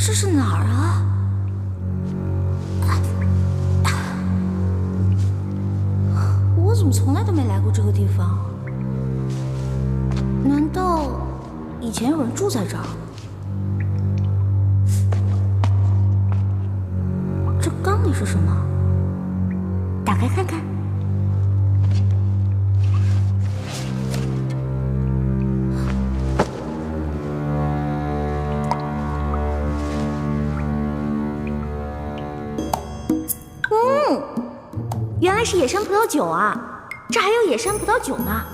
这是哪儿啊？我怎么从来都没来过这个地方？难道以前有人住在这儿？这缸里是什么？打开看看。原来是野山葡萄酒啊！这还有野山葡萄酒呢。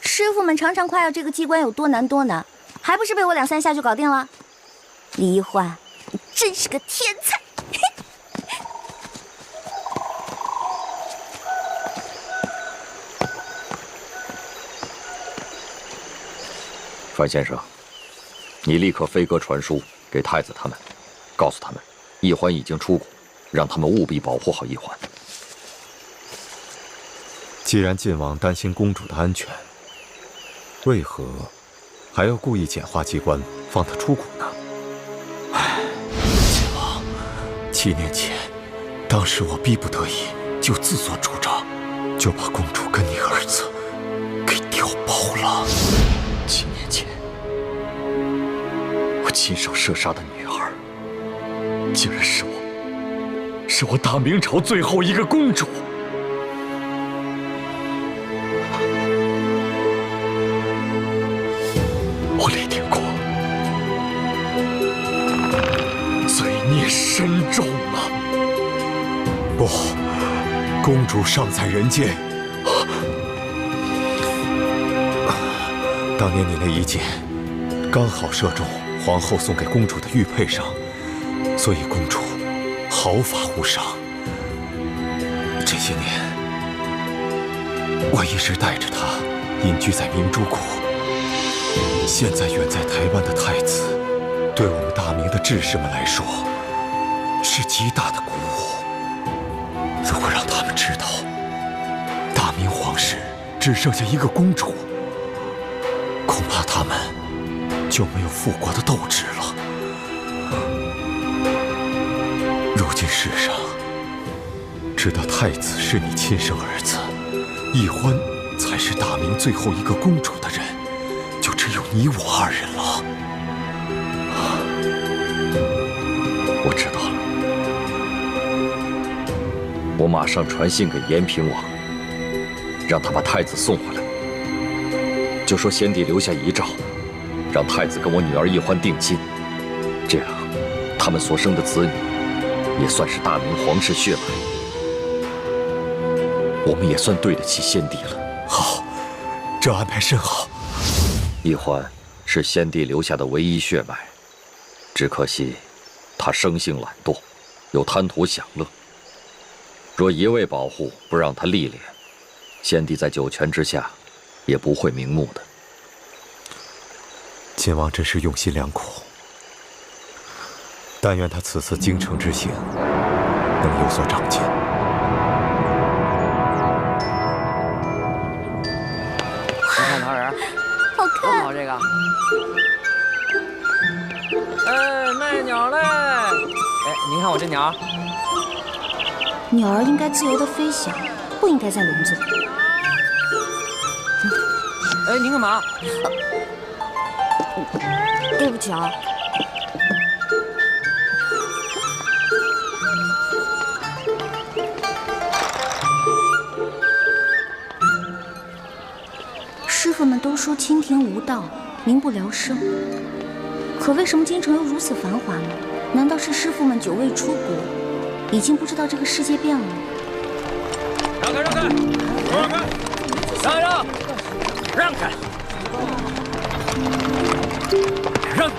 师傅们常常夸耀这个机关有多难多难，还不是被我2、3下就搞定了？李一欢，你真是个天才！范先生，你立刻飞鸽传书给太子他们，告诉他们，一欢已经出谷，让他们务必保护好一欢。既然晋王担心公主的安全，为何还要故意简化机关，放她出谷呢？唉，晋王，7年前，当时我逼不得已，就自作主张，就把公主跟你儿子给调包了。7年前，我亲手射杀的女儿，竟然是我大明朝最后一个公主。我李定国罪孽深重啊！不，公主尚在人间。当年你那一箭，刚好射中皇后送给公主的玉佩上，所以公主毫发无伤。这些年，我一直带着她隐居在明珠谷。现在远在台湾的太子，对我们大明的志士们来说，是极大的鼓舞。如果让他们知道，大明皇室只剩下一个公主，恐怕他们就没有复国的斗志了。如今世上，知道太子是你亲生儿子，一欢才是大明最后一个公主的人，就只有你我2人了。我知道了，我马上传信给延平王，让他把太子送回来。就说先帝留下遗诏，让太子跟我女儿一欢定亲，这样他们所生的子女也算是大明皇室血脉，我们也算对得起先帝了。好，这安排甚好。一欢是先帝留下的唯一血脉，只可惜他生性懒惰，又贪图享乐。若一味保护，不让他历练，先帝在九泉之下也不会瞑目的。晋王真是用心良苦，但愿他此次京城之行能有所长进。你看桃仁，好看，好这个。哎，卖鸟嘞！哎，您看我这鸟。鸟儿应该自由的飞翔，不应该在笼子里。哎，您干嘛？对不起啊。师傅们都说清庭无道，民不聊生。可为什么京城又如此繁华呢？难道是师傅们久未出国，已经不知道这个世界变了吗？让开，让开，让开，让开，让。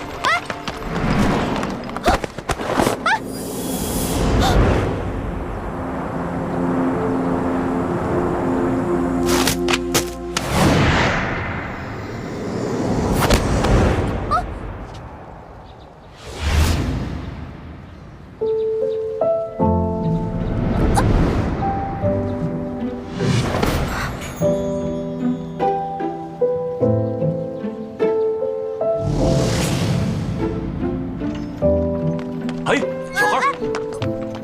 哎，小孩儿，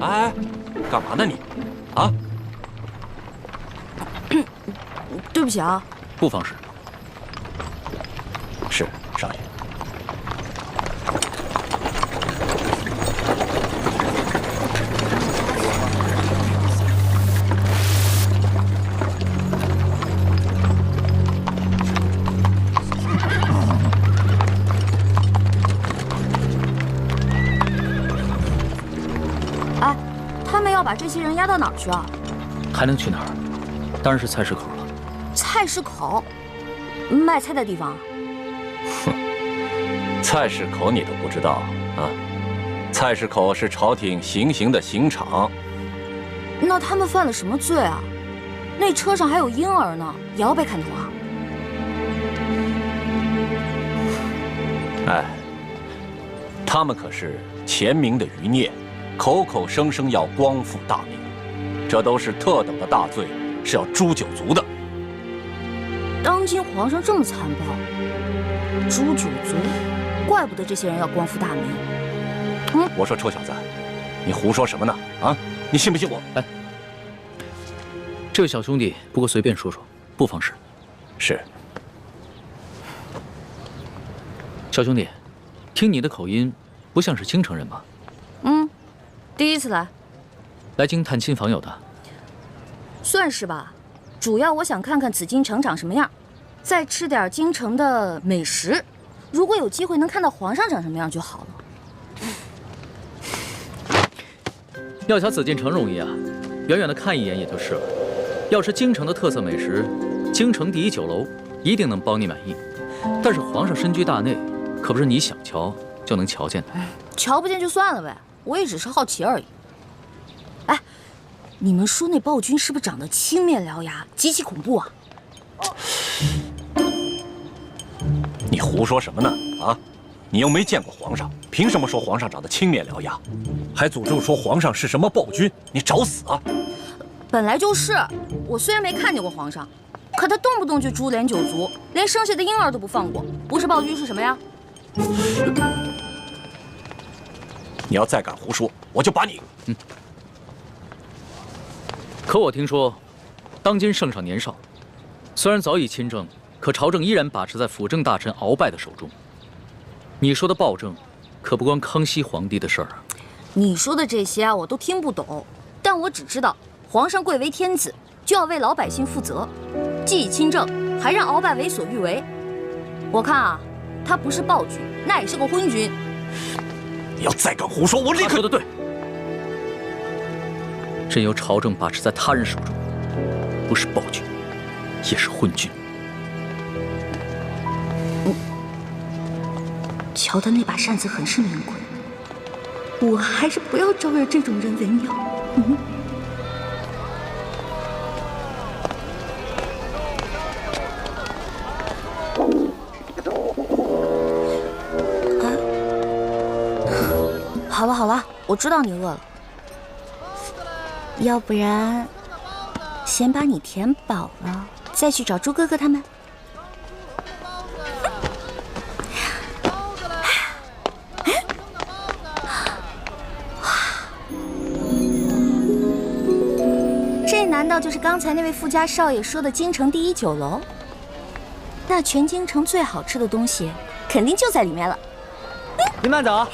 哎，干嘛呢你？啊？对不起啊。不妨事。是少爷。哎，他们要把这些人押到哪儿去啊？还能去哪儿？当然是菜市口了。菜市口，卖菜的地方。菜市口你都不知道啊？菜市口是朝廷行刑的刑场。那他们犯了什么罪啊？那车上还有婴儿呢，也要被砍头啊？哎，他们可是前明的余孽，口口声声要光复大明，这都是特等的大罪，是要诛九族的。当今皇上这么残暴，诛九族，怪不得这些人要光复大明。我说臭小子，你胡说什么呢？啊，你信不信我？哎，这位小兄弟，不过随便说说，不妨事。是。小兄弟，听你的口音，不像是京城人吧？第一次来。来京探亲访友的？算是吧。主要我想看看紫禁城长什么样，再吃点京城的美食。如果有机会能看到皇上长什么样就好了。要瞧紫禁城容易啊，远远的看一眼也就是了。要是京城的特色美食，京城第一酒楼一定能包你满意。但是皇上身居大内，可不是你想瞧就能瞧见的。瞧不见就算了呗，我也只是好奇而已。哎，你们说那暴君是不是长得青面獠牙，极其恐怖啊？你胡说什么呢？啊，你又没见过皇上，凭什么说皇上长得青面獠牙？还诅咒说皇上是什么暴君？你找死啊！本来就是，我虽然没看见过皇上，可他动不动就株连九族，连生下的婴儿都不放过，不是暴君是什么呀？你要再敢胡说，我就把你……可我听说，当今圣上年少，虽然早已亲政，可朝政依然把持在辅政大臣鳌拜的手中。你说的暴政，可不关康熙皇帝的事儿啊。你说的这些啊，我都听不懂，但我只知道，皇上贵为天子，就要为老百姓负责，既已亲政，还让鳌拜为所欲为。我看啊，他不是暴君，那也是个昏君。你要再敢胡说，我立刻……说的对，任由朝政把持在他人手中，不是暴君，也是昏君。瞧他那把扇子很是名贵，我还是不要招惹这种人为妙。好了好了，我知道你饿了，要不然先把你填饱了，再去找猪哥哥他们。难道就是刚才那位富家少爷说的京城第一酒楼？那全京城最好吃的东西，肯定就在里面了。您慢走。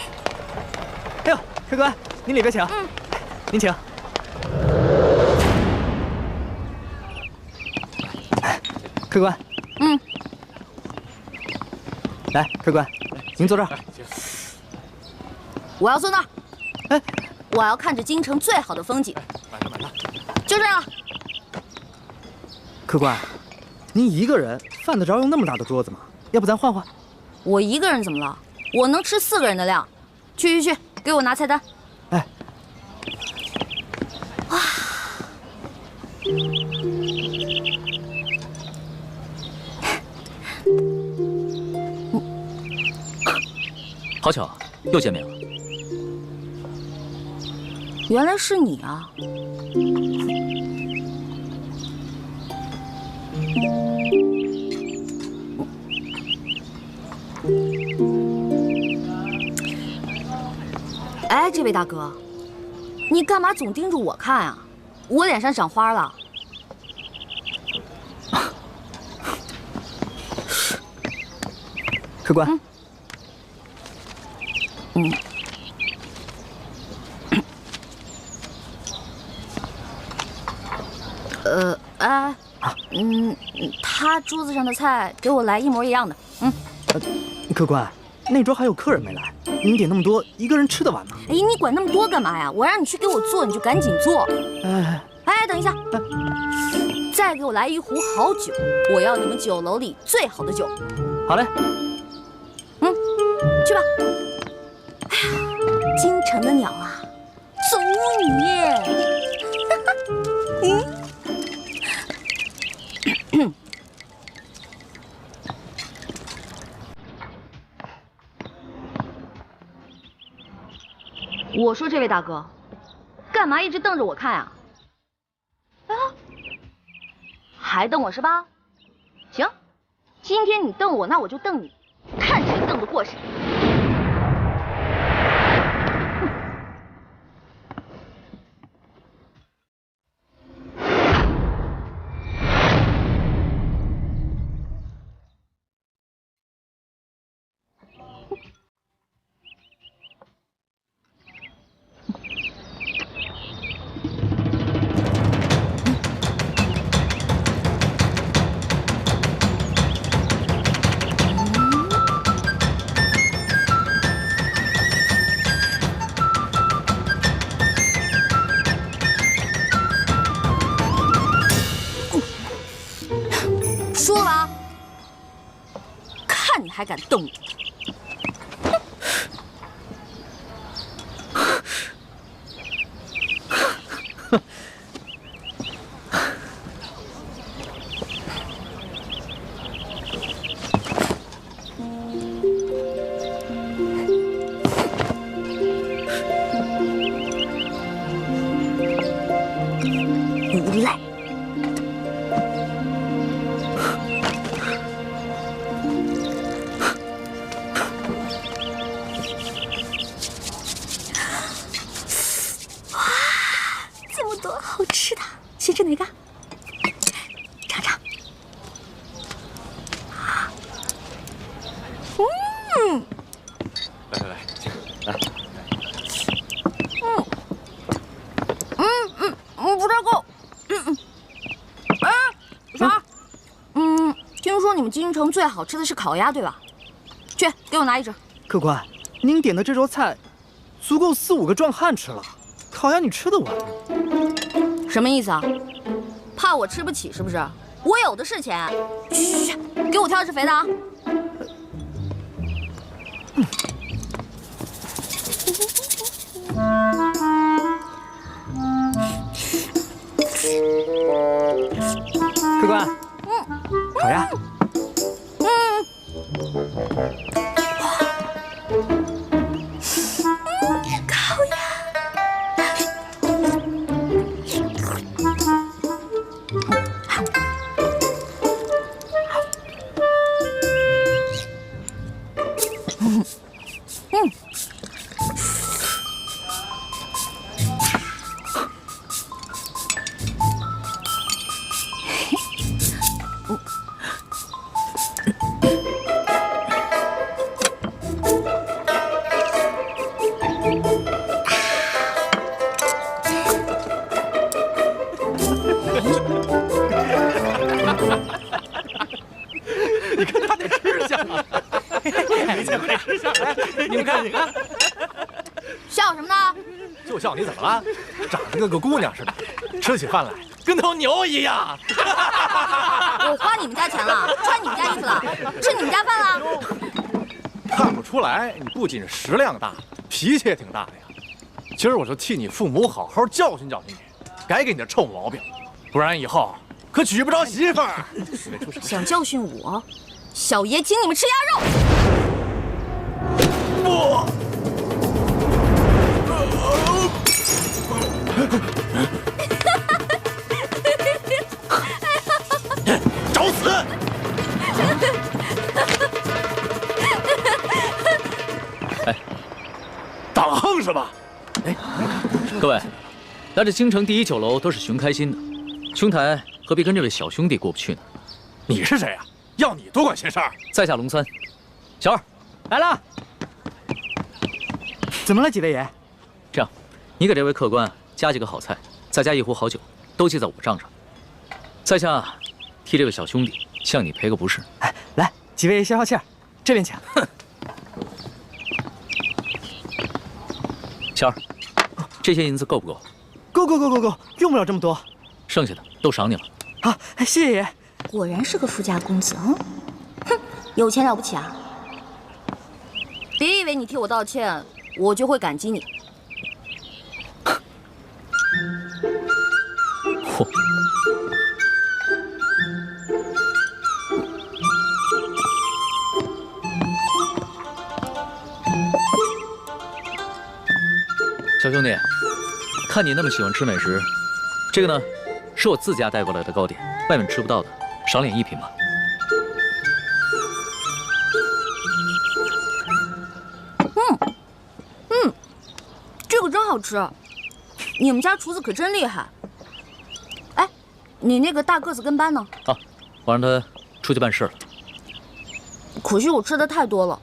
哎呦，客官，您里边请。您请。客官。来，客官，您坐这儿。我要坐那儿。哎，我要看着京城最好的风景。就这样。客官，您一个人犯得着用那么大的桌子吗？要不咱换换？我一个人怎么了？我能吃4个人的量。去，给我拿菜单。哎。哇。好巧，又见面了。原来是你啊！哎，这位大哥，你干嘛总盯着我看啊？我脸上长花了。客官。他桌子上的菜给我来一模一样的。客官，那桌还有客人没来，您点那么多，一个人吃得完吗？哎，你管那么多干嘛呀？我让你去给我做，你就赶紧做。哎，等一下，再给我来一壶好酒，我要你们酒楼里最好的酒。好嘞。去吧。哎呀，京城的鸟啊，走你！我说这位大哥，干嘛一直瞪着我看啊？还瞪我是吧？行，今天你瞪我，那我就瞪你，看谁瞪得过谁。说了啊，看你还敢瞪我！无赖！好吃的，先吃哪个？尝尝。来，请来。不太够。啥？听说你们京城最好吃的是烤鸭，对吧？去，给我拿一只。客官，您点的这桌菜，足够4、5个壮汉吃了。烤鸭你吃得完吗？什么意思啊？怕我吃不起是不是？我有的是钱。去，给我挑一只肥的啊！客官，烤鸭。烤鸭。你看他这吃相啊！你这快吃相来，你们看，你看，笑什么呢？就笑你怎么了？长得跟个姑娘似的，吃起饭来跟头牛一样。我花你们家钱了，穿你们家衣服了，吃你们家饭了。看不出来，你不仅食量大，脾气也挺大的呀。今儿我就替你父母好好教训教训你，改给你的臭毛病，不然以后可娶不着媳妇儿。想教训我，小爷请你们吃鸭肉。不。找死！哎，打了横是吧？哎，各位，来这京城第一酒楼都是寻开心的，兄台何必跟这位小兄弟过不去呢？你是谁呀？要你多管闲事儿？在下龙三，小二来了。怎么了，几位爷？这样，你给这位客官加几个好菜，再加一壶好酒，都记在我账上。在下替这位小兄弟向你赔个不是。哎，来，几位爷消消气儿，这边请。小二，这些银子够不够？够，用不了这么多。剩下的都赏你了。好，谢谢爷。果然是个富家公子，哼，有钱了不起啊！别以为你替我道歉，我就会感激你。嚯！小兄弟，看你那么喜欢吃美食，这个呢，是我自家带过来的糕点，外面吃不到的，赏脸一品吧。这个真好吃，你们家厨子可真厉害。哎，你那个大个子跟班呢？啊，我让他出去办事了。可惜我吃的太多了，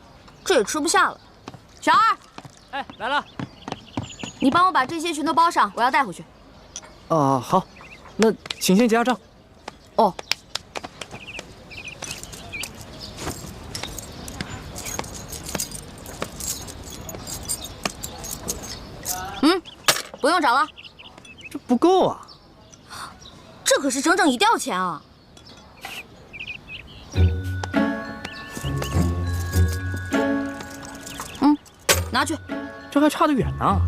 这也吃不下了。小二，哎，来了，你帮我把这些全都包上，我要带回去。好，那请先结下账。哦。不用找了，这不够啊！这可是整整1吊钱啊！拿去。这还差得远呢。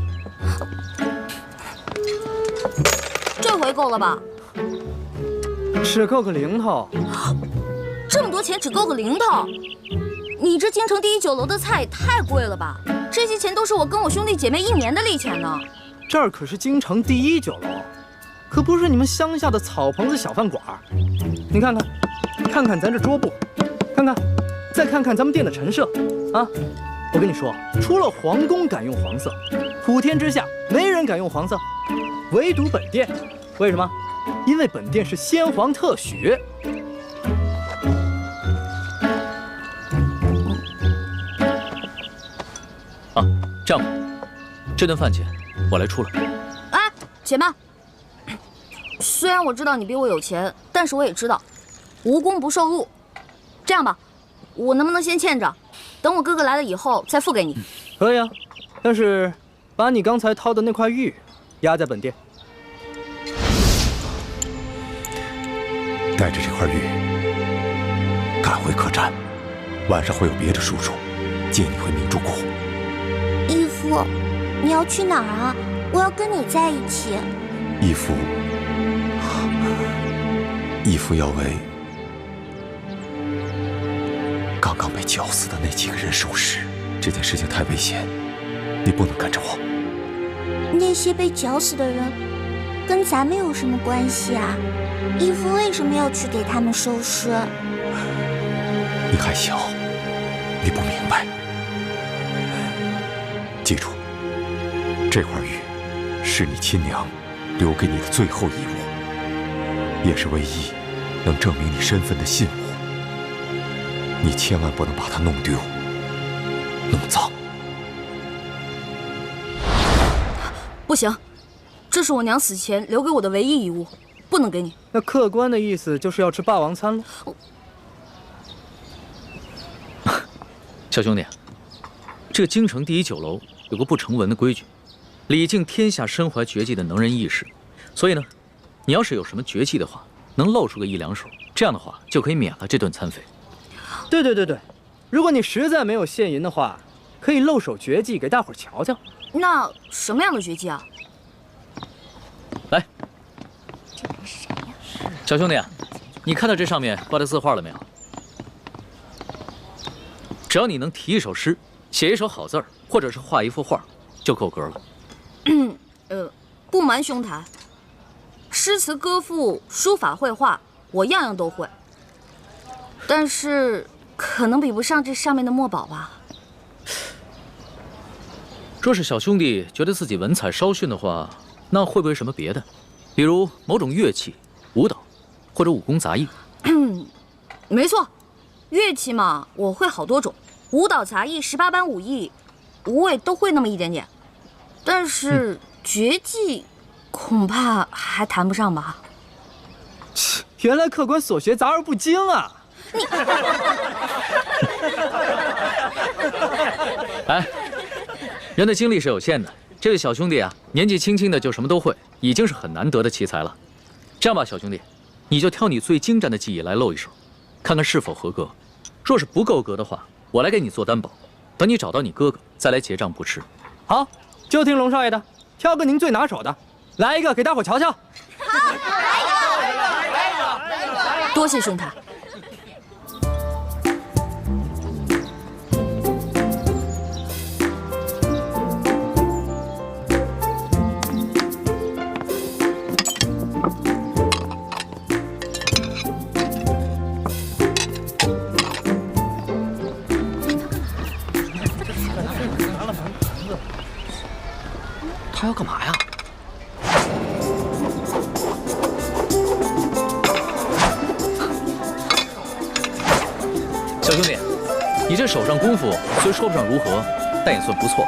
这回够了吧？只够个零头。这么多钱只够个零头？你这京城第一酒楼的菜也太贵了吧？这些钱都是我跟我兄弟姐妹1年的利钱呢。这儿可是京城第一酒楼，可不是你们乡下的草棚子小饭馆。你看看咱这桌布，再看看咱们店的陈设，啊！我跟你说，除了皇宫敢用黄色，普天之下没人敢用黄色，唯独本店。为什么？因为本店是先皇特许。啊，这样吧，这顿饭钱我来出了。哎，且慢。虽然我知道你比我有钱，但是我也知道，无功不受禄。这样吧，我能不能先欠着，等我哥哥来了以后再付给你？可以啊，但是把你刚才掏的那块玉压在本店。带着这块玉赶回客栈，晚上会有别的叔叔接你回明珠谷。义父，你要去哪儿啊？我要跟你在一起。义父要为刚刚被绞死的那几个人收尸。这件事情太危险，你不能跟着我。那些被绞死的人跟咱们有什么关系啊？义父为什么要去给他们收尸？你还小，你不明白。记住，这块玉是你亲娘留给你的最后遗物，也是唯一能证明你身份的信物。你千万不能把它弄丢、弄脏。不行，这是我娘死前留给我的唯一遗物。不能给你。那客官的意思就是要吃霸王餐了。小兄弟，这个京城第一酒楼有个不成文的规矩，礼敬天下身怀绝技的能人异士。所以呢，你要是有什么绝技的话，能露出个1、2手，这样的话就可以免了这顿餐费。对，如果你实在没有现银的话，可以露手绝技给大伙儿瞧瞧。那什么样的绝技啊？来，小兄弟，你看到这上面挂的字画了没有？只要你能题一首诗，写一首好字儿，或者是画一幅画，就够格了。不瞒兄台，诗词歌赋、书法绘画，我样样都会，但是可能比不上这上面的墨宝吧。若是小兄弟觉得自己文采稍逊的话，那会不会什么别的，比如某种乐器、舞蹈，或者武功杂艺？没错，乐器嘛，我会好多种，舞蹈、杂艺、18般武艺，我也都会那么一点点。但是绝技，恐怕还谈不上吧。原来客官所学杂而不精啊！哎，人的精力是有限的，这位小兄弟啊，年纪轻轻的就什么都会，已经是很难得的奇才了。这样吧，小兄弟，你就挑你最精湛的技艺来露一手，看看是否合格。若是不够格的话，我来给你做担保，等你找到你哥哥再来结账不迟。好，就听龙少爷的，挑个您最拿手的，来一个给大伙瞧瞧。好，来一个。多谢兄台。他要干嘛呀？小兄弟，你这手上功夫虽说不上如何，但也算不错。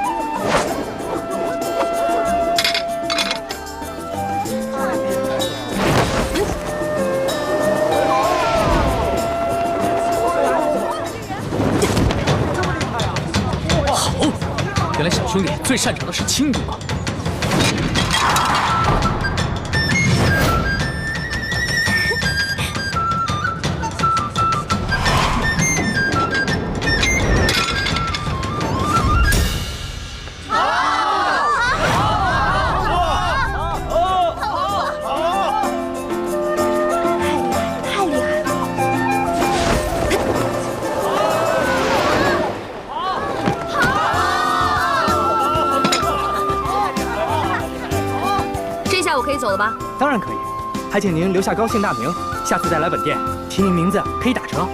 好，原来小兄弟最擅长的是轻功啊！走了吧？当然可以，还请您留下高姓大名，下次再来本店提您名字可以打折。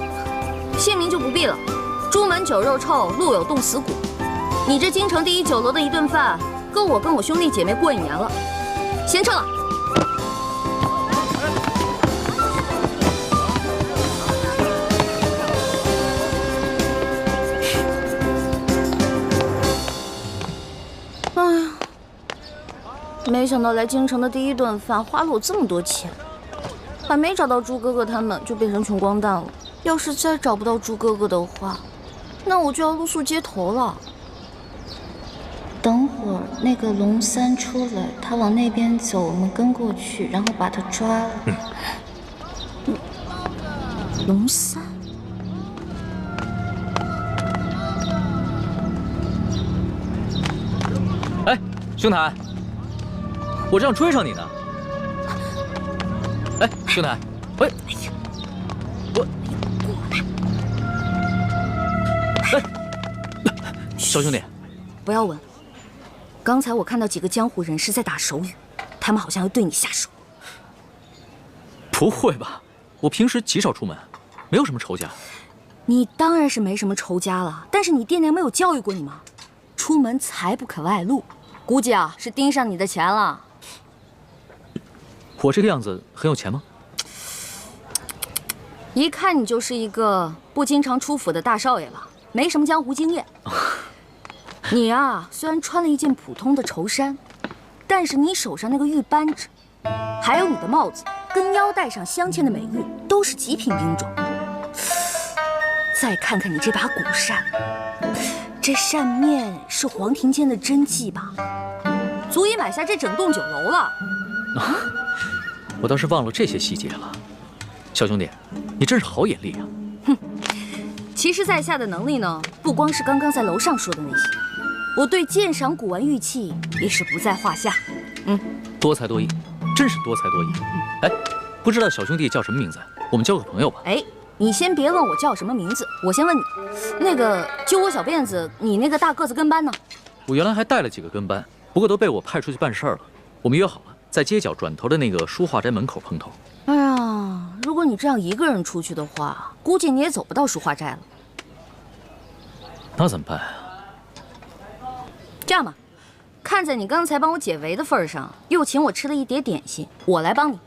姓名就不必了，朱门酒肉臭，路有冻死骨。你这京城第一酒楼的一顿饭，够我跟我兄弟姐妹过1年了。先撤了。哎呀，没想到来京城的第一顿饭花了我这么多钱，还没找到朱哥哥他们就变成穷光蛋了。要是再找不到朱哥哥的话，那我就要露宿街头了。等会儿那个龙三出来，他往那边走，我们跟过去，然后把他抓了。龙三？哎，兄台，我这样追上你呢。哎，兄台，喂，我，哎，小兄弟，不要问。刚才我看到几个江湖人士在打手语，他们好像要对你下手。不会吧？我平时极少出门，没有什么仇家。你当然是没什么仇家了，但是你爹娘没有教育过你吗？出门财不可外露，估计啊是盯上你的钱了。我这个样子很有钱吗？一看你就是一个不经常出府的大少爷吧，没什么江湖经验。你啊，虽然穿了一件普通的绸衫，但是你手上那个玉扳指，还有你的帽子，跟腰带上镶嵌的美玉都是极品兵种。再看看你这把古扇，这扇面是黄庭坚的真迹吧？足以买下这整栋酒楼了。啊，我倒是忘了这些细节了。小兄弟，你真是好眼力啊！哼，其实在下的能力呢，不光是刚刚在楼上说的那些，我对鉴赏古玩玉器也是不在话下。多才多艺，真是多才多艺。哎，不知道小兄弟叫什么名字？我们交个朋友吧。哎，你先别问我叫什么名字，我先问你，那个揪我小辫子，你那个大个子跟班呢？我原来还带了几个跟班，不过都被我派出去办事儿了。我们约好了，在街角转头的那个书画斋门口碰头。哎呀，如果你这样一个人出去的话，估计你也走不到书画斋了。那怎么办啊？这样吧，看在你刚才帮我解围的份上，又请我吃了一碟点心，我来帮你。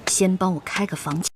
先帮我开个房间。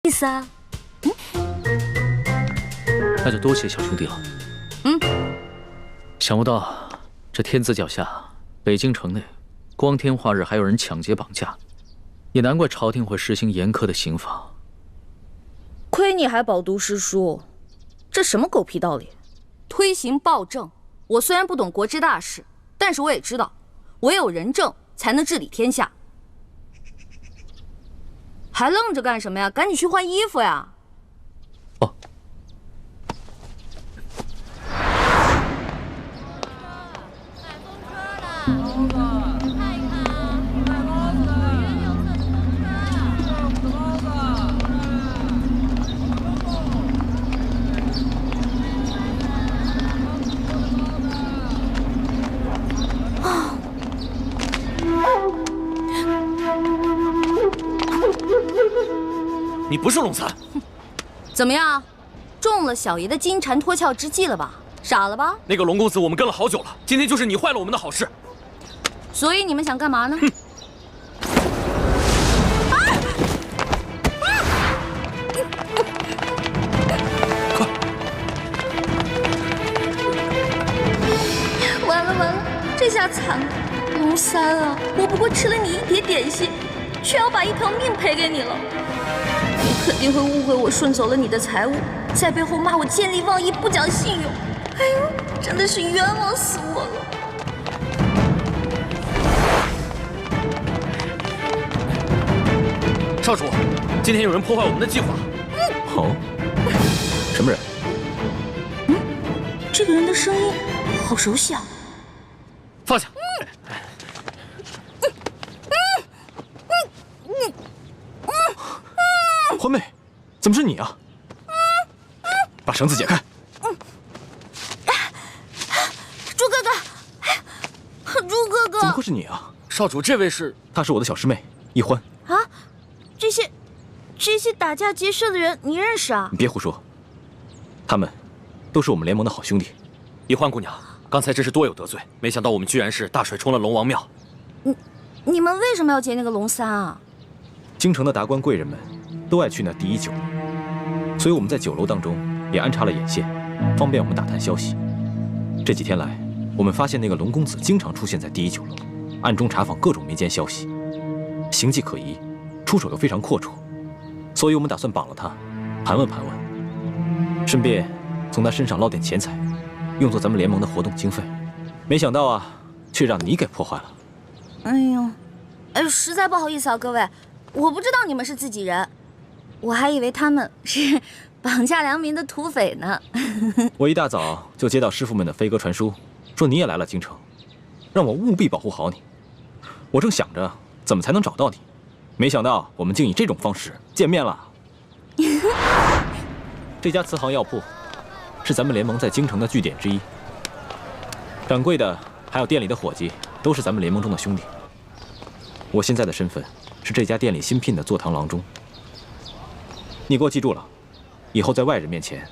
意思啊？那就多谢小兄弟了。想不到这天子脚下，北京城内，光天化日还有人抢劫绑架，也难怪朝廷会实行严苛的刑罚。亏你还饱读诗书，这什么狗屁道理？推行暴政，我虽然不懂国之大事，但是我也知道，唯有仁政才能治理天下。还愣着干什么呀？赶紧去换衣服呀！哦。你不是龙三，怎么样，中了小爷的金蝉脱壳之计了吧？傻了吧？那个龙公子我们跟了好久了，今天就是你坏了我们的好事。所以你们想干嘛呢？快！完了完了，这下惨了，龙三啊！我不过吃了你一碟点心，却要把一条命赔给你了。你肯定会误会我顺走了你的财物，在背后骂我见利忘义、不讲信用。哎呦，真的是冤枉死我了！少主，今天有人破坏我们的计划。哦，什么人？这个人的声音好熟悉啊！放下！欢妹，怎么是你啊？把绳子解开！猪哥哥，猪哥哥，怎么会是你啊？少主，这位是？她是我的小师妹易欢。啊，这些打架劫舍的人，你认识啊？你别胡说，他们都是我们联盟的好兄弟。易欢姑娘，刚才真是多有得罪，没想到我们居然是大水冲了龙王庙。你们为什么要劫那个龙三啊？京城的达官贵人们都爱去那第一酒楼，所以我们在酒楼当中也安插了眼线，方便我们打探消息。这几天来，我们发现那个龙公子经常出现在第一酒楼，暗中查访各种民间消息，形迹可疑，出手又非常阔绰，所以我们打算绑了他，盘问盘问，顺便从他身上捞点钱财，用作咱们联盟的活动经费。没想到啊，却让你给破坏了。哎呦，实在不好意思啊，各位，我不知道你们是自己人，我还以为他们是绑架良民的土匪呢。我一大早就接到师傅们的飞鸽传书，说你也来了京城，让我务必保护好你。我正想着怎么才能找到你，没想到我们竟以这种方式见面了。这家慈航药铺是咱们联盟在京城的据点之一，掌柜的还有店里的伙计都是咱们联盟中的兄弟。我现在的身份是这家店里新聘的坐堂郎中。你给我记住了，以后在外人面前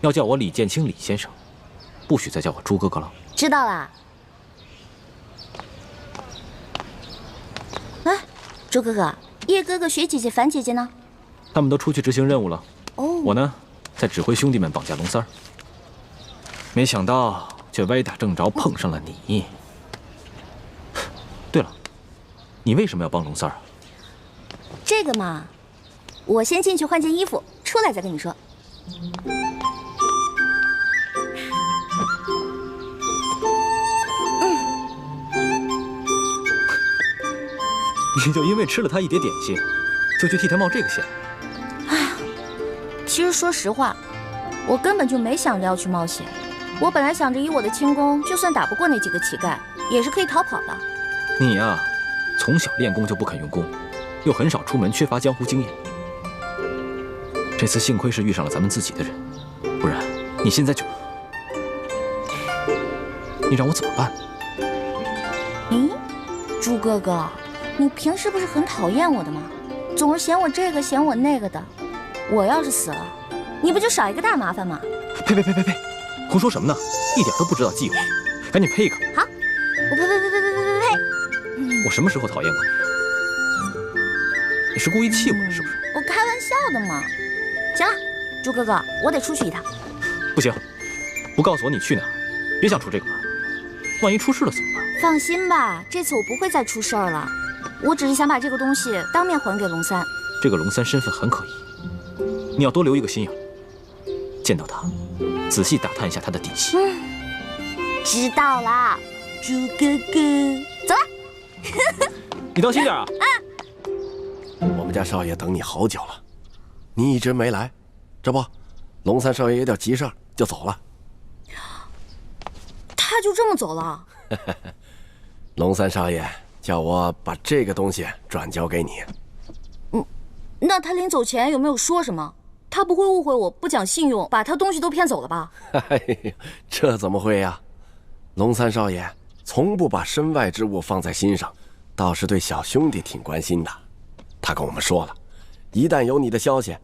要叫我李建清李先生，不许再叫我朱哥哥了。知道啦。哎，朱哥哥、叶哥哥、雪姐姐、樊姐姐呢？他们都出去执行任务了。哦，我呢，在指挥兄弟们绑架龙三儿。没想到却歪打正着碰上了你。对了，你为什么要帮龙三儿啊？这个嘛，我先进去换件衣服，出来再跟你说。你就因为吃了他一碟点心，就去替他冒这个险？哎，其实说实话，我根本就没想着要去冒险。我本来想着以我的轻功，就算打不过那几个乞丐，也是可以逃跑的。你呀，从小练功就不肯用功，又很少出门，缺乏江湖经验。这次幸亏是遇上了咱们自己的人，不然你现在就……你让我怎么办？咦，朱哥哥，你平时不是很讨厌我的吗？总是嫌我这个嫌我那个的。我要是死了，你不就少一个大麻烦吗？呸！胡说什么呢？一点都不知道忌讳，赶紧呸一个！好，我呸！我什么时候讨厌过你？你是故意气我的，是不是？我开玩笑的嘛。行了，朱哥哥，我得出去一趟。不行，不告诉我你去哪儿，别想出这个门。万一出事了怎么办？放心吧，这次我不会再出事儿了。我只是想把这个东西当面还给龙三。这个龙三身份很可疑，你要多留一个心眼。见到他，仔细打探一下他的底细。知道了，朱哥哥，走了。你当心点啊！我们家少爷等你好久了，你一直没来，这不，龙三少爷有点急事儿就走了。他就这么走了？龙三少爷叫我把这个东西转交给你。那他临走前有没有说什么？他不会误会我不讲信用，把他东西都骗走了吧？哎呀，这怎么会呀？龙三少爷从不把身外之物放在心上，倒是对小兄弟挺关心的。他跟我们说了，一旦有你的消息，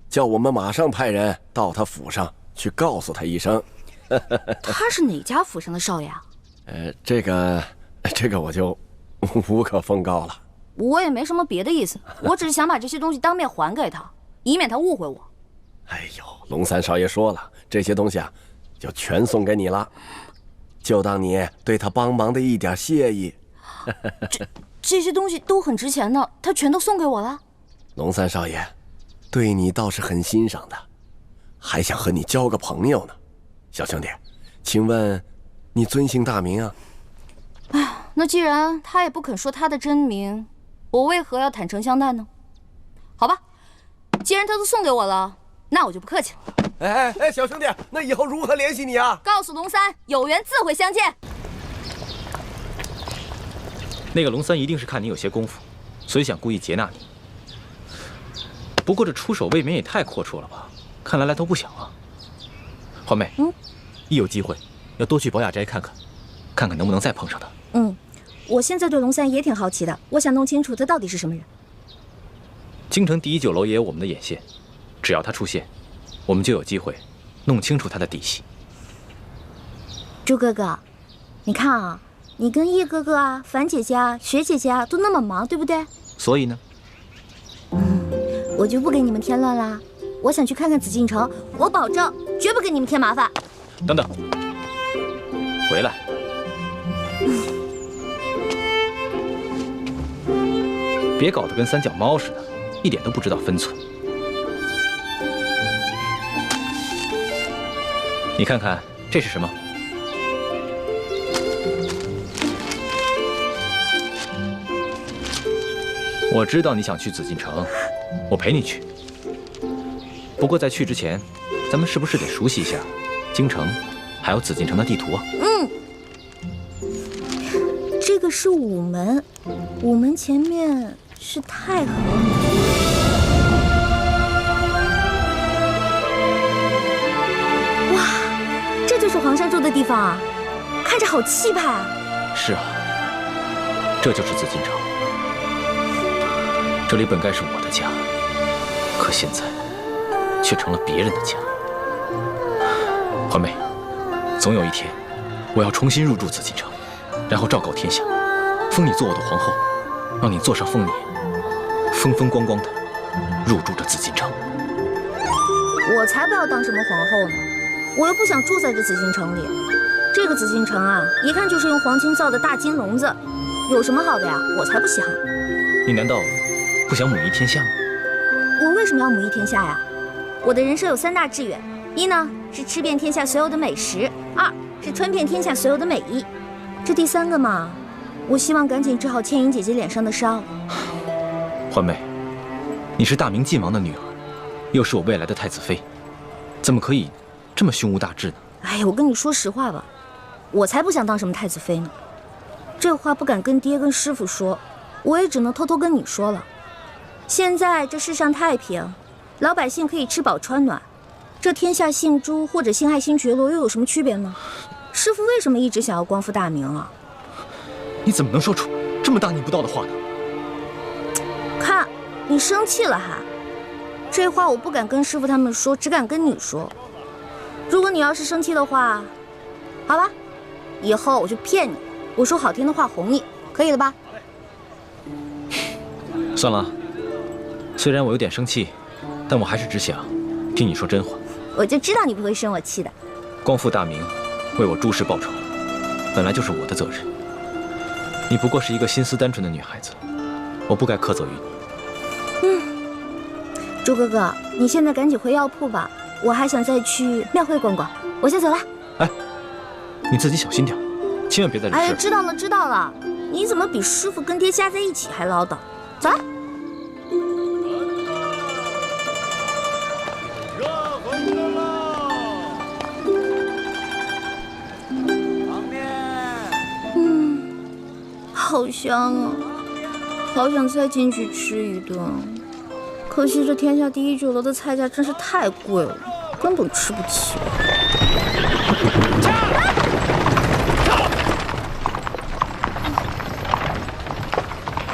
叫我们马上派人到他府上去告诉他一声。他是哪家府上的少爷啊？这个我就无可奉告了。我也没什么别的意思，我只是想把这些东西当面还给他，以免他误会我。哎呦，龙三少爷说了，这些东西啊，就全送给你了，就当你对他帮忙的一点谢意。这些东西都很值钱的，他全都送给我了。龙三少爷对你倒是很欣赏的，还想和你交个朋友呢。小兄弟，请问你尊姓大名啊？哎，那既然他也不肯说他的真名，我为何要坦诚相待呢？好吧，既然他都送给我了，那我就不客气了。哎，小兄弟，那以后如何联系你啊？告诉龙三，有缘自会相见。那个龙三一定是看你有些功夫，所以想故意劫纳你。不过这出手未免也太阔绰了吧？看来来头不小啊。环妹，一有机会要多去宝雅斋看看，看看能不能再碰上他。我现在对龙三也挺好奇的，我想弄清楚他到底是什么人。京城第一酒楼也有我们的眼线，只要他出现，我们就有机会弄清楚他的底细。朱哥哥，你看啊，你跟叶哥哥啊、樊姐姐啊、雪姐姐啊都那么忙，对不对？所以呢，我就不给你们添乱啦。我想去看看紫禁城，我保证绝不给你们添麻烦。等等，回来。别搞得跟三脚猫似的，一点都不知道分寸。你看看这是什么？我知道你想去紫禁城，我陪你去。不过在去之前，咱们是不是得熟悉一下京城，还有紫禁城的地图啊？这个是午门，午门前面是太和门。哇，这就是皇上住的地方啊，看着好气派啊！是啊，这就是紫禁城。这里本该是我的家，可现在却成了别人的家。环妹，总有一天，我要重新入住紫禁城，然后昭告天下，封你做我的皇后，让你坐上凤辇，风风光光的入住这紫禁城。我才不要当什么皇后呢，我又不想住在这紫禁城里。这个紫禁城啊，一看就是用黄金造的大金笼子，有什么好的呀？我才不稀罕。你难道不想母仪天下吗？我为什么要母仪天下呀？我的人生有3大志愿，一呢是吃遍天下所有的美食，2是穿遍天下所有的美衣。这第3个嘛，我希望赶紧治好倩影姐姐脸上的伤。环妹，你是大明晋王的女儿，又是我未来的太子妃，怎么可以这么胸无大志呢？哎呀，我跟你说实话吧，我才不想当什么太子妃呢。这话不敢跟爹跟师傅说，我也只能偷偷跟你说了。现在这世上太平，老百姓可以吃饱穿暖，这天下姓朱或者姓爱新觉罗又有什么区别呢？师傅为什么一直想要光复大明啊？你怎么能说出这么大逆不道的话呢？看，你生气了哈？这话我不敢跟师傅他们说，只敢跟你说。如果你要是生气的话，好吧，以后我就骗你，我说好听的话哄你，可以了吧？算了，虽然我有点生气，但我还是只想听你说真话。我就知道你不会生我气的。光复大明，为我朱氏报仇，本来就是我的责任。你不过是一个心思单纯的女孩子，我不该苛责于你。朱哥哥，你现在赶紧回药铺吧，我还想再去庙会逛逛，我先走了。哎，你自己小心点，千万别在这事。哎呀，知道了知道了，你怎么比师傅跟爹加在一起还唠叨？走了。好香啊，好想再进去吃一顿。可惜这天下第1酒楼的菜价真是太贵了，根本吃不起。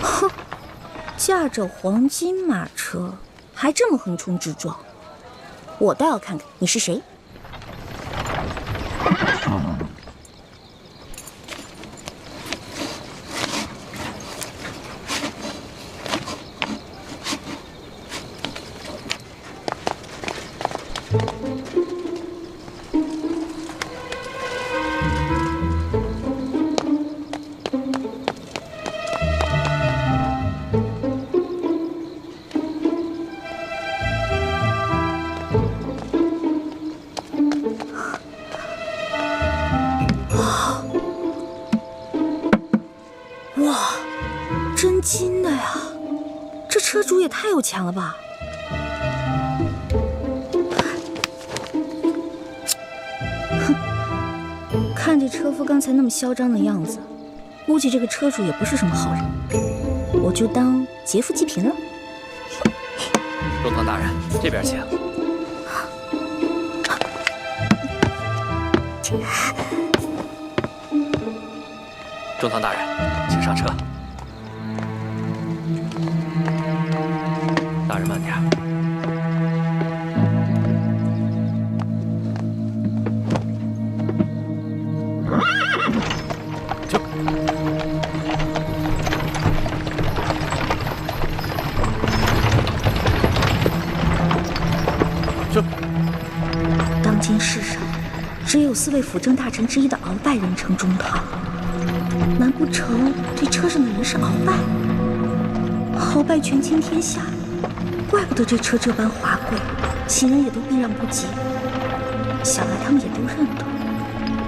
哼，驾着黄金马车，还这么横冲直撞，我倒要看看你是谁。哇，真金的呀！这车主也太有钱了吧！哼，看这车夫刚才那么嚣张的样子，估计这个车主也不是什么好人，我就当劫富济贫了。中堂大人，这边请。中堂大人，请上车。大人慢点。这当今世上，只有4位辅政大臣之一的鳌拜人称中堂。难不成这车上的人是鳌拜？鳌拜权倾天下，怪不得这车这般华贵，行人也都避让不及。想来他们也都认得。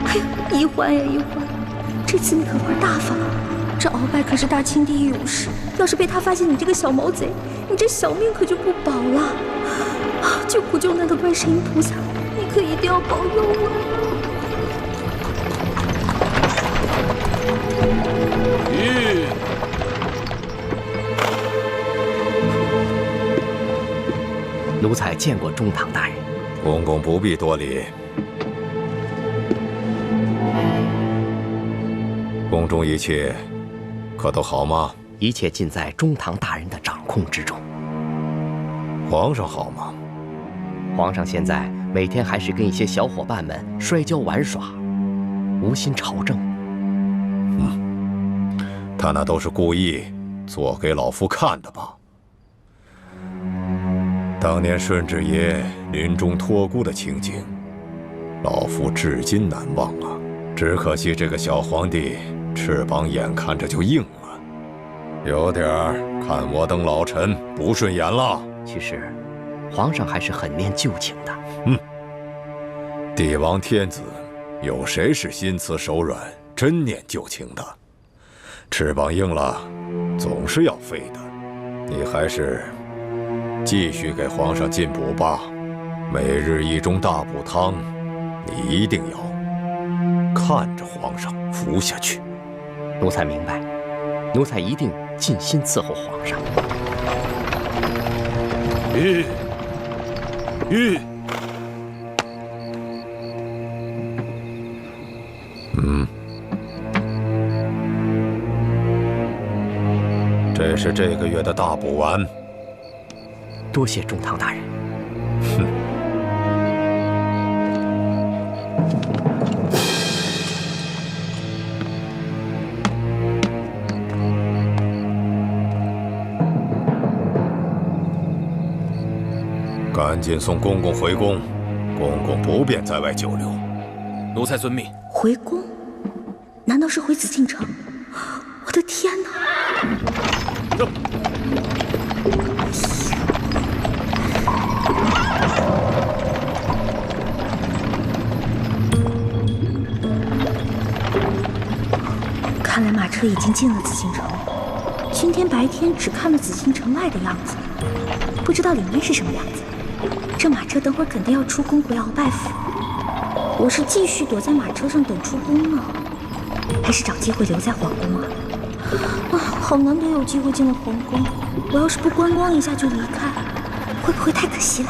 哎呀，一欢呀一欢，这次你可玩大发了。这鳌拜可是大清第一勇士，要是被他发现你这个小毛贼，你这小命可就不保了。啊，救苦救难的观世音菩萨，你可一定要保佑我。奴才见过中堂大人。公公不必多礼。宫中一切可都好吗？一切尽在中堂大人的掌控之中。皇上好吗？皇上现在每天还是跟一些小伙伴们摔跤玩耍，无心朝政。他那都是故意做给老夫看的吧？当年顺治爷临终托孤的情景，老夫至今难忘啊！只可惜这个小皇帝翅膀眼看着就硬了，有点看我等老臣不顺眼了。其实，皇上还是很念旧情的。帝王天子，有谁是心慈手软、真念旧情的？翅膀硬了，总是要飞的。你还是继续给皇上进补吧，每日一盅大补汤，你一定要看着皇上服下去。奴才明白，奴才一定尽心伺候皇上。这是这个月的大补丸。多谢中堂大人。赶紧送公公回宫，公公不便在外久留。奴才遵命。回宫？难道是回紫禁城？我的天哪！看来马车已经进了紫禁城。今天白天只看了紫禁城外的样子，不知道里面是什么样子。这马车等会儿肯定要出宫回鳌拜府，我是继续躲在马车上等出宫呢，还是找机会留在皇宫啊？好难得有机会进了皇宫，我要是不观光一下就离开，会不会太可惜了？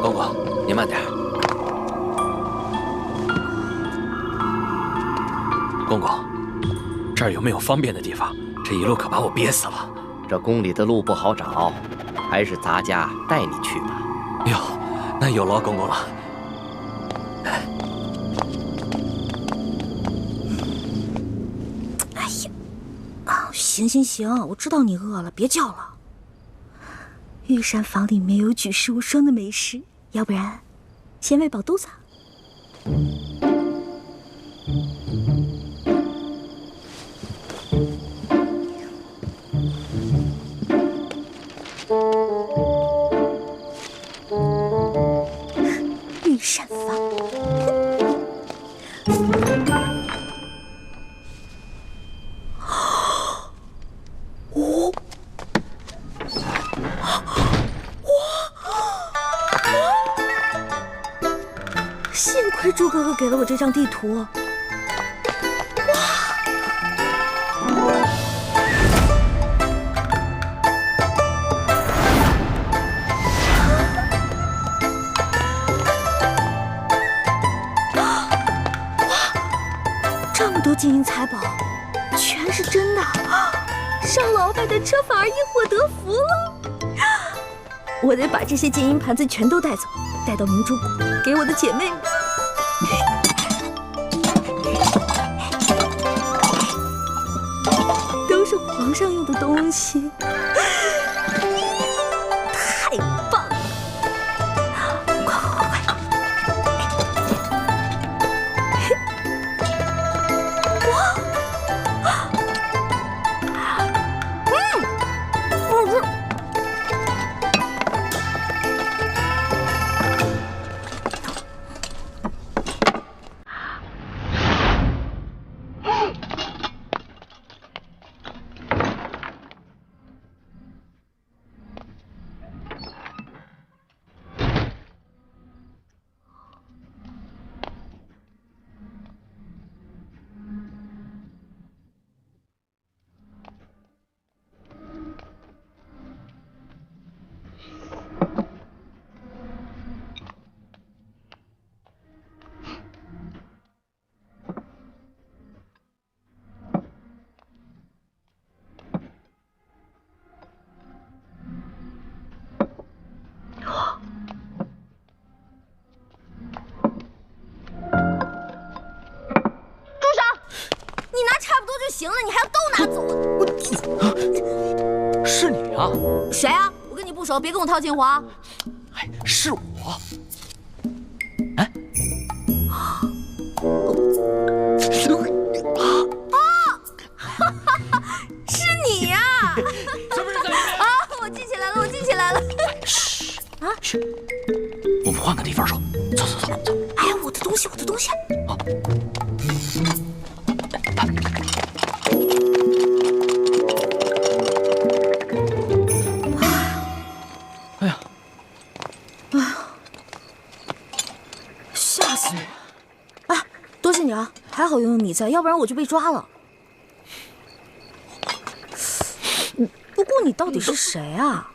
公公，您慢点。公公，这儿有没有方便的地方？这一路可把我憋死了。这宫里的路不好找，还是咱家带你去吧。哟，那有劳公公了。哎呀，行，我知道你饿了，别叫了。御膳房里面有举世无双的美食，要不然先喂饱肚子。御膳房。幸亏猪哥哥给了我这张地图。这么多金银财宝，全是真的！上了鳌拜的车反而因祸得福了。我得把这些金银盘子全都带走，带到明珠谷给我的姐妹们。都是皇上用的东西，太棒了！快！哇！是你啊？谁啊？我跟你不熟，别跟我套近乎啊！哎，是我。哎，是你呀！是不是在里面？啊！我记起来了，我记起来了。嘘啊，嘘，我们换个地方说。走走走走。哎呀，我的东西，我的东西！好。哎呀，哎呀，吓死我！哎，多谢你啊，还好有你在，要不然我就被抓了。不过你到底是谁啊？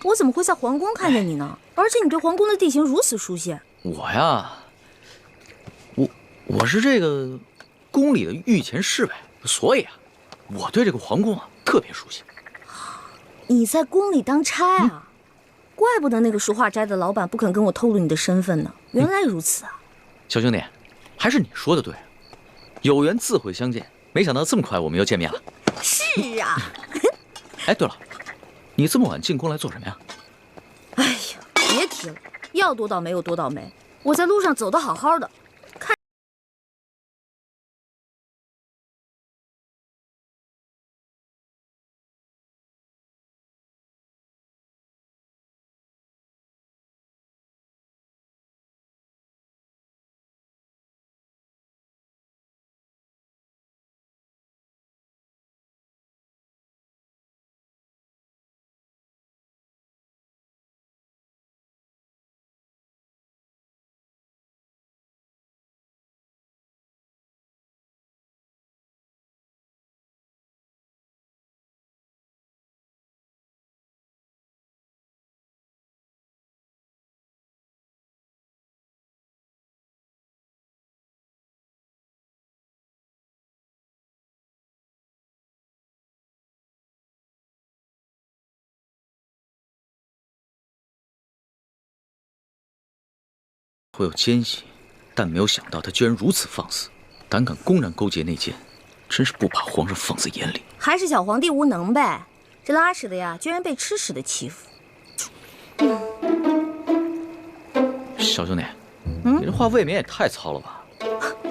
我怎么会在皇宫看见你呢？而且你对皇宫的地形如此熟悉。我呀，我是这个宫里的御前侍卫，所以啊，我对这个皇宫啊特别熟悉。你在宫里当差啊？怪不得那个书画斋的老板不肯跟我透露你的身份呢。原来如此啊！小兄弟，还是你说的对，有缘自会相见。没想到这么快我们又见面了。是啊。哎，对了，你这么晚进宫来做什么呀？哎呀，别提了，要多倒霉有多倒霉。我在路上走得好好的，看会有奸细，但没有想到他居然如此放肆，胆敢公然勾结内奸，真是不把皇上放在眼里。还是小皇帝无能呗，这拉屎的呀，居然被吃屎的欺负。小兄弟，你这话未免也太糙了吧？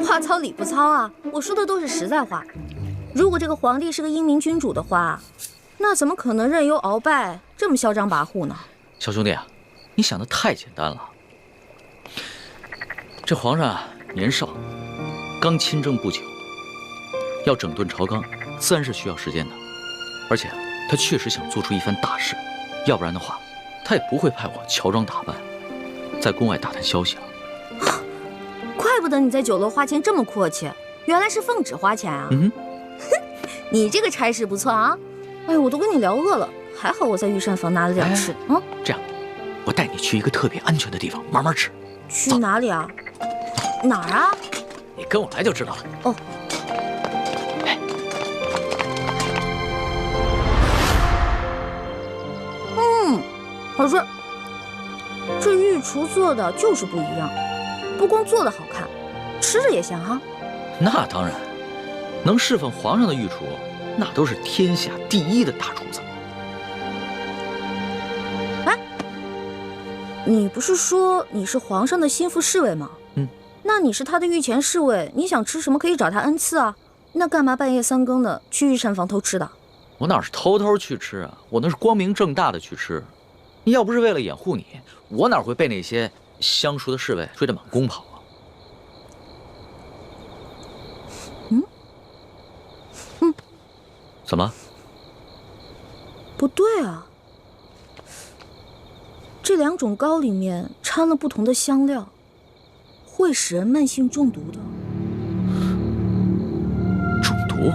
话糙理不糙啊，我说的都是实在话。如果这个皇帝是个英明君主的话，那怎么可能任由鳌拜这么嚣张跋扈呢？小兄弟啊，你想的太简单了。这皇上啊，年少，刚亲政不久，要整顿朝纲，自然是需要时间的。而且他确实想做出一番大事，要不然的话，他也不会派我乔装打扮，在宫外打探消息了。怪不得你在酒楼花钱这么阔气，原来是奉旨花钱啊！你这个差事不错啊！哎，我都跟你聊饿了，还好我在御膳房拿了点吃。这样，我带你去一个特别安全的地方慢慢吃。去哪里啊？哪儿啊？你跟我来就知道了。哦。好吃。这御厨做的就是不一样，不光做的好看，吃着也香哈。那当然，能侍奉皇上的御厨，那都是天下第一的大厨子。哎，你不是说你是皇上的心腹侍卫吗？那你是他的御前侍卫，你想吃什么可以找他恩赐啊。那干嘛半夜三更的去御膳房偷吃的？我哪是偷偷去吃啊，我那是光明正大的去吃。要不是为了掩护你，我哪会被那些相熟的侍卫追得满宫跑啊？怎么？不对啊，这两种糕里面掺了不同的香料，会使人慢性中毒的。中毒？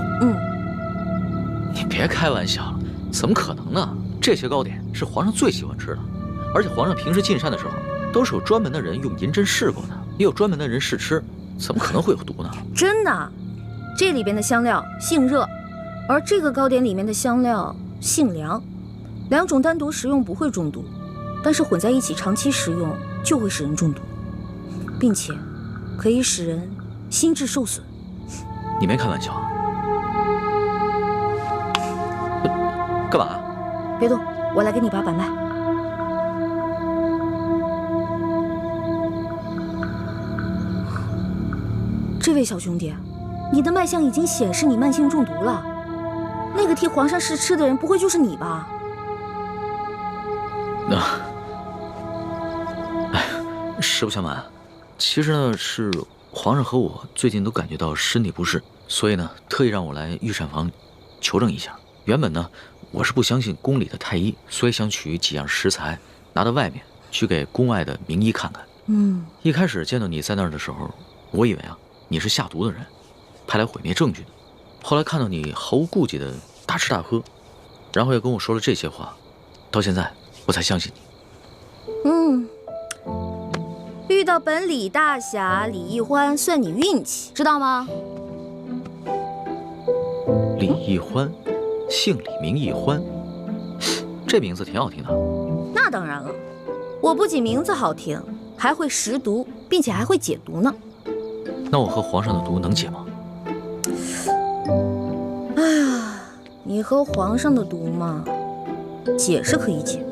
你别开玩笑了，怎么可能呢？这些糕点是皇上最喜欢吃的，而且皇上平时进膳的时候，都是有专门的人用银针试过的，也有专门的人试吃，怎么可能会有毒呢？真的，这里边的香料性热，而这个糕点里面的香料性凉，两种单独食用不会中毒，但是混在一起长期食用就会使人中毒，并且可以使人心智受损。你没开玩笑啊？干嘛？别动，我来给你把把脉。这位小兄弟，你的脉象已经显示你慢性中毒了。那个替皇上试吃的人，不会就是你吧？实不相瞒，其实呢是皇上和我最近都感觉到身体不适，所以呢特意让我来御膳房求证一下。原本呢我是不相信宫里的太医，所以想取几样食材拿到外面去给宫外的名医看看。一开始见到你在那儿的时候，我以为你是下毒的人，派来毁灭证据的。后来看到你毫无顾忌的大吃大喝，然后又跟我说了这些话，到现在我才相信你。遇到本李大侠李易欢算你运气，知道吗？李易欢，姓李名易欢，这名字挺好听的。那当然了，我不仅名字好听，还会识毒，并且还会解毒呢。那我和皇上的毒能解吗？哎呀，你和皇上的毒嘛，解是可以解，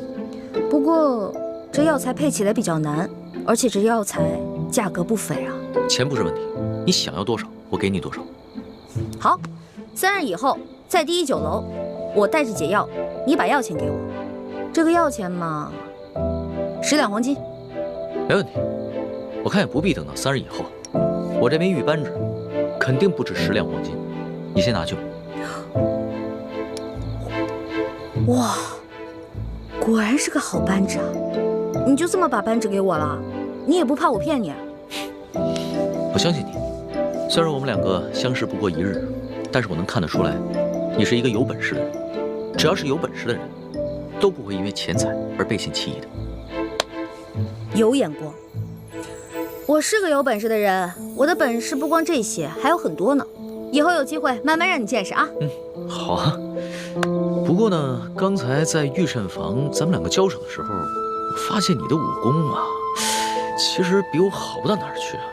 不过这药材配起来比较难，而且这药材价格不菲啊。钱不是问题，你想要多少，我给你多少。好，3日以后在第1酒楼，我带着解药，你把药钱给我。这个药钱嘛，10两黄金。没问题，我看也不必等到3日以后。我这枚玉扳指肯定不止10两黄金，你先拿去吧。哇，果然是个好扳指啊！你就这么把扳指给我了？你也不怕我骗你？我相信你，虽然我们两个相识不过1日，但是我能看得出来，你是一个有本事的人。只要是有本事的人，都不会因为钱财而背信弃义的。有眼光。我是个有本事的人，我的本事不光这些，还有很多呢。以后有机会慢慢让你见识啊。好啊。不过呢，刚才在御膳房咱们两个交手的时候，我发现你的武功啊，其实比我好不到哪儿去啊。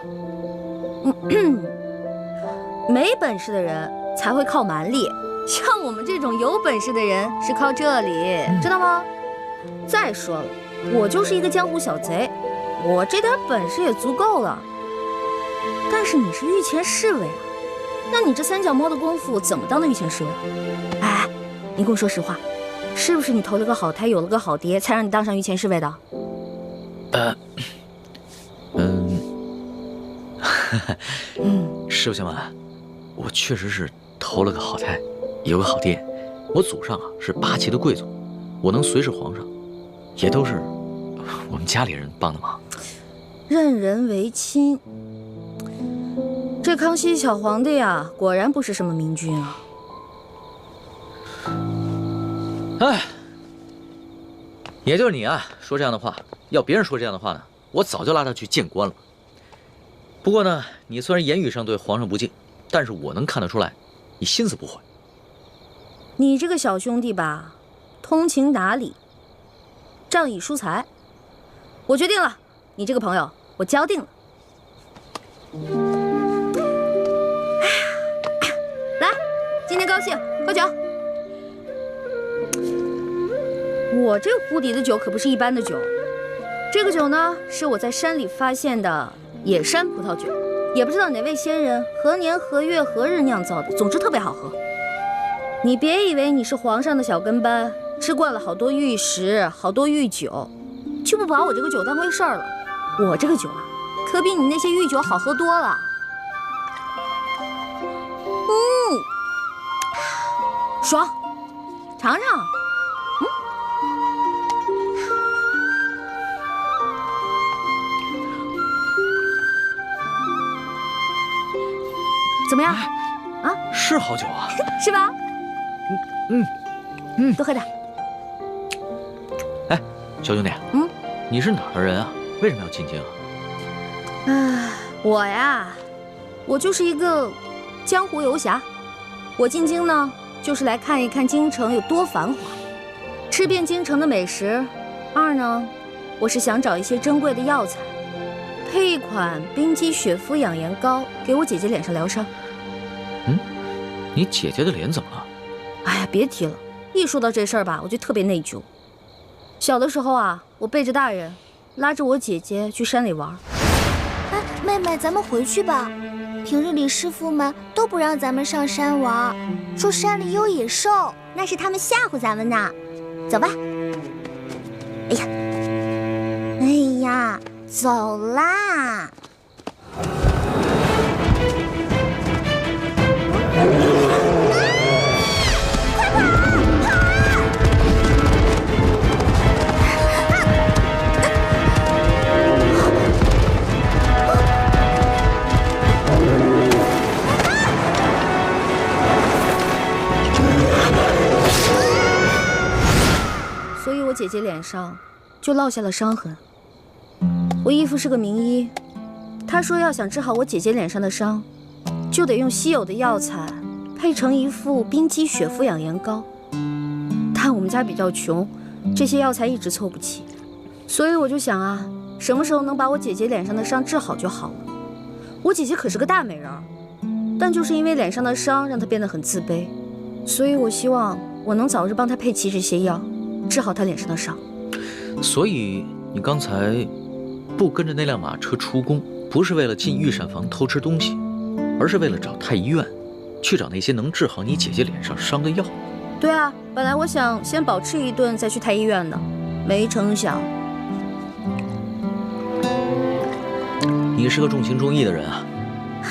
没本事的人才会靠蛮力，像我们这种有本事的人是靠这里，知道吗？再说了，我就是一个江湖小贼，我这点本事也足够了。但是你是御前侍卫啊，那你这3脚猫的功夫怎么当的御前侍卫？哎，你跟我说实话，是不是你投了个好胎，有了个好爹，才让你当上御前侍卫的？实不相瞒，我确实是投了个好胎，有个好爹。我祖上是8旗的贵族，我能随侍皇上，也都是我们家里人帮的忙。任人唯亲，这康熙小皇帝呀，果然不是什么明君啊。哎，也就是你啊，说这样的话，要别人说这样的话呢，我早就拉他去见官了。不过呢，你虽然言语上对皇上不敬，但是我能看得出来，你心思不坏。你这个小兄弟吧，通情达理，仗义疏财。我决定了，你这个朋友我交定了。来，今天高兴，喝酒。我这壶底的酒可不是一般的酒，这个酒呢是我在山里发现的野山葡萄酒，也不知道哪位仙人何年何月何日酿造的，总之特别好喝。你别以为你是皇上的小跟班，吃惯了好多御食，好多御酒，就不把我这个酒当回事儿了。我这个酒啊，可比你那些御酒好喝多了。爽，尝尝。怎么样？啊，是好酒啊，是吧？多喝点。哎，小兄弟，你是哪儿的人啊？为什么要进京啊？我呀，我就是一个江湖游侠。我进京呢，就是来看一看京城有多繁华，吃遍京城的美食。2呢，我是想找一些珍贵的药材，配一款冰肌雪肤养颜膏，给我姐姐脸上疗伤。你姐姐的脸怎么了？哎呀，别提了，一说到这事儿吧，我就特别内疚。小的时候啊，我背着大人，拉着我姐姐去山里玩。哎，妹妹，咱们回去吧。平日里师傅们都不让咱们上山玩，说山里有野兽，那是他们吓唬咱们呢。走吧。哎呀，哎呀，走啦！所以我姐姐脸上就落下了伤痕。我义父是个名医，他说要想治好我姐姐脸上的伤，就得用稀有的药材配成一副冰肌血肤养颜膏。但我们家比较穷，这些药材一直凑不齐，所以我就想啊，什么时候能把我姐姐脸上的伤治好就好了。我姐姐可是个大美人儿，但就是因为脸上的伤让她变得很自卑，所以我希望我能早日帮她配齐这些药，治好她脸上的伤。所以你刚才不跟着那辆马车出宫，不是为了进御膳房偷吃东西，而是为了找太医院，去找那些能治好你姐姐脸上伤的药。对啊，本来我想先饱吃一顿再去太医院的，没成想。你是个重情重义的人啊，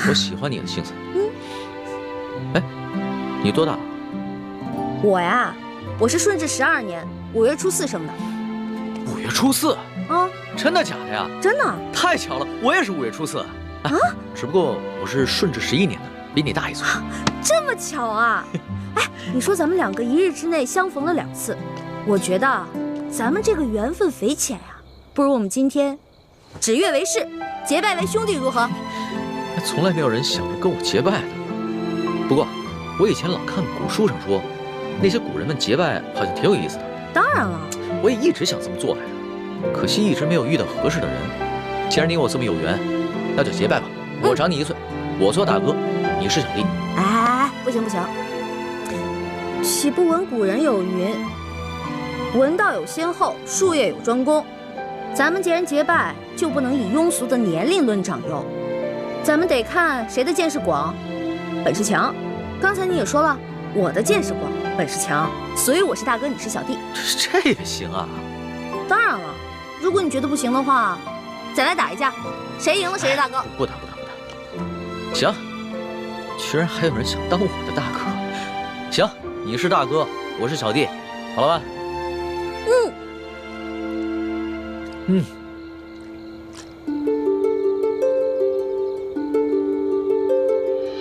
我喜欢你的性子。哎，你多大了？我呀，我是顺治12年5月初4生的。5月初4啊？真的假的呀？真的。太巧了，我也是5月初4啊。只不过我是顺治11年的，比你大1岁。这么巧啊？哎，你说咱们两个一日之内相逢了2次，我觉得咱们这个缘分匪浅呀。不如我们今天指月为誓，结拜为兄弟，如何？从来没有人想着跟我结拜的。不过我以前老看古书上说，那些古人们结拜好像挺有意思的。当然了，我也一直想这么做来着，可惜一直没有遇到合适的人。既然你我这么有缘，那就结拜吧。我长你1岁，我做大哥，你是小弟。哎，不行不行，岂不闻古人有云：文道有先后，术业有专攻。咱们既然结拜，就不能以庸俗的年龄论长幼，咱们得看谁的见识广，本事强。刚才你也说了，我的见识广，本事强，所以我是大哥，你是小弟。这也行啊？当然了，如果你觉得不行的话，再来打一架，谁赢了谁是大哥。不打。行，居然还有人想当我的大哥。行，你是大哥，我是小弟，好了吧？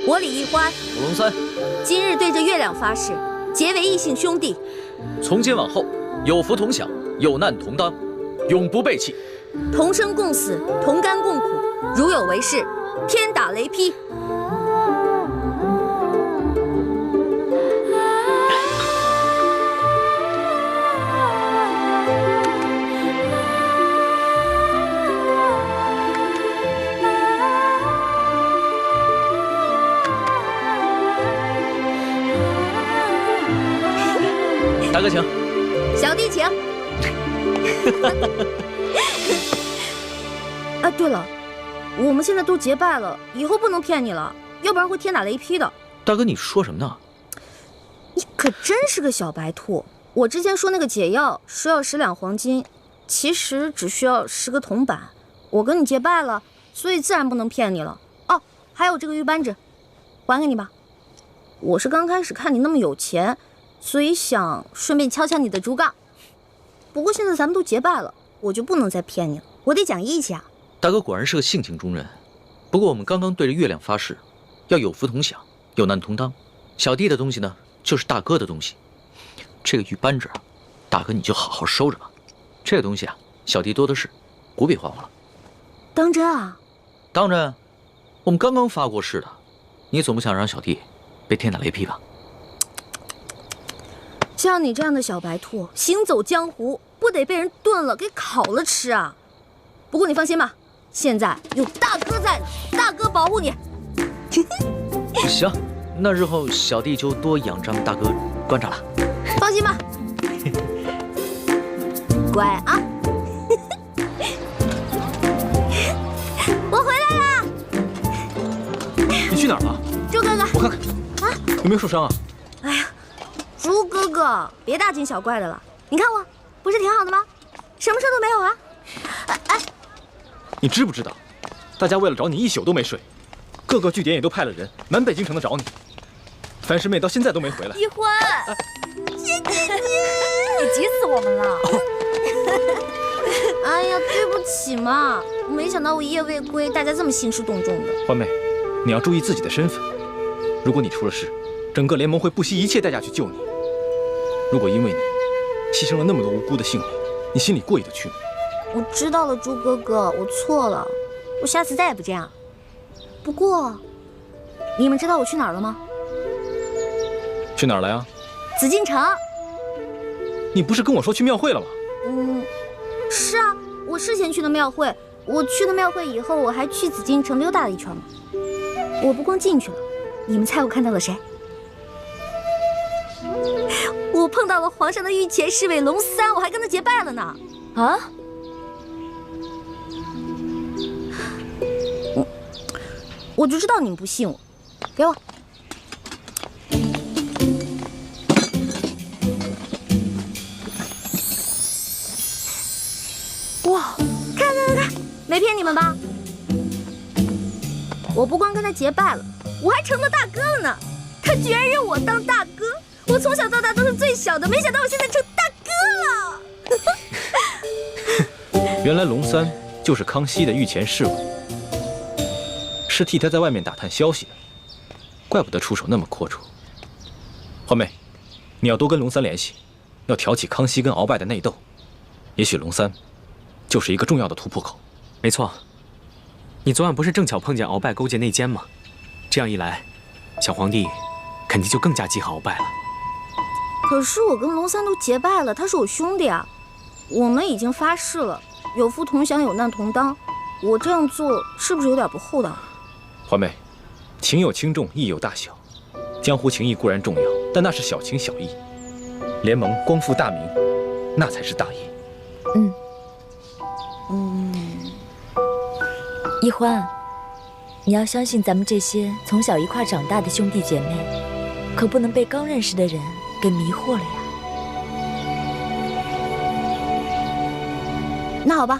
我李易欢，我龙三，今日对着月亮发誓，结为异姓兄弟。从今往后，有福同享，有难同当，永不背弃。同生共死，同甘共苦，如有违誓，天打雷劈。大哥请，小弟请。啊，对了，我们现在都结拜了，以后不能骗你了，要不然会天打雷劈的。大哥，你说什么呢？你可真是个小白兔！我之前说那个解药说要10两黄金，其实只需要10个铜板。我跟你结拜了，所以自然不能骗你了。哦，还有这个玉扳指，还给你吧。我是刚开始看你那么有钱，所以想顺便敲敲你的竹杠。不过现在咱们都结拜了，我就不能再骗你了，我得讲义气啊。大哥果然是个性情中人。不过我们刚刚对着月亮发誓，要有福同享，有难同当。小弟的东西呢，就是大哥的东西。这个玉扳指啊，大哥你就好好收着吧。这个东西啊，小弟多的是，不必还我了。当真啊？当真。我们刚刚发过誓的，你总不想让小弟被天打雷劈吧？像你这样的小白兔，行走江湖不得被人炖了给烤了吃啊！不过你放心吧，现在有大哥在呢，大哥保护你。行，那日后小弟就多仰仗大哥关照了。放心吧，乖啊！我回来了，你去哪儿了？猪哥哥，我看看啊，有没有受伤啊？哎呀，猪哥哥，别大惊小怪的了。你看我不是挺好的吗？什么事都没有啊。哎，你知不知道，大家为了找你一宿都没睡，各个据点也都派了人，满北京城的找你。樊师妹到现在都没回来。一欢，谢姐姐，你急死我们了。哎呀，对不起嘛，没想到我一夜未归，大家这么兴师动众的。欢妹，你要注意自己的身份。如果你出了事，整个联盟会不惜一切代价去救你。如果因为你牺牲了那么多无辜的性命，你心里过意得去吗？我知道了，猪哥哥，我错了，我下次再也不这样。不过，你们知道我去哪儿了吗？去哪儿了呀？紫禁城。你不是跟我说去庙会了吗？是啊，我事先去的庙会。我去了庙会以后，我还去紫禁城溜达了一圈嘛。我不光进去了，你们猜我看到了谁？我碰到了皇上的御前侍卫龙三，我还跟他结拜了呢。啊？我就知道你们不信我，给我。哇，看，没骗你们吧？我不光跟他结拜了，我还成了大哥了呢。他居然认我当大哥，我从小到大都是最小的，没想到我现在成大哥了。原来龙三就是康熙的御前侍卫，是替他在外面打探消息的，怪不得出手那么阔绰。欢妹，你要多跟龙三联系，要挑起康熙跟鳌拜的内斗，也许龙三就是一个重要的突破口。没错，你昨晚不是正巧碰见鳌拜勾结内奸吗？这样一来，小皇帝肯定就更加记恨鳌拜了。可是我跟龙三都结拜了，他是我兄弟啊，我们已经发誓了，有福同享，有难同当。我这样做是不是有点不厚道？欢妹，情有轻重，义有大小。江湖情义固然重要，但那是小情小义。联盟光复大明，那才是大义。一欢，你要相信咱们这些从小一块长大的兄弟姐妹，可不能被刚认识的人给迷惑了呀。那好吧，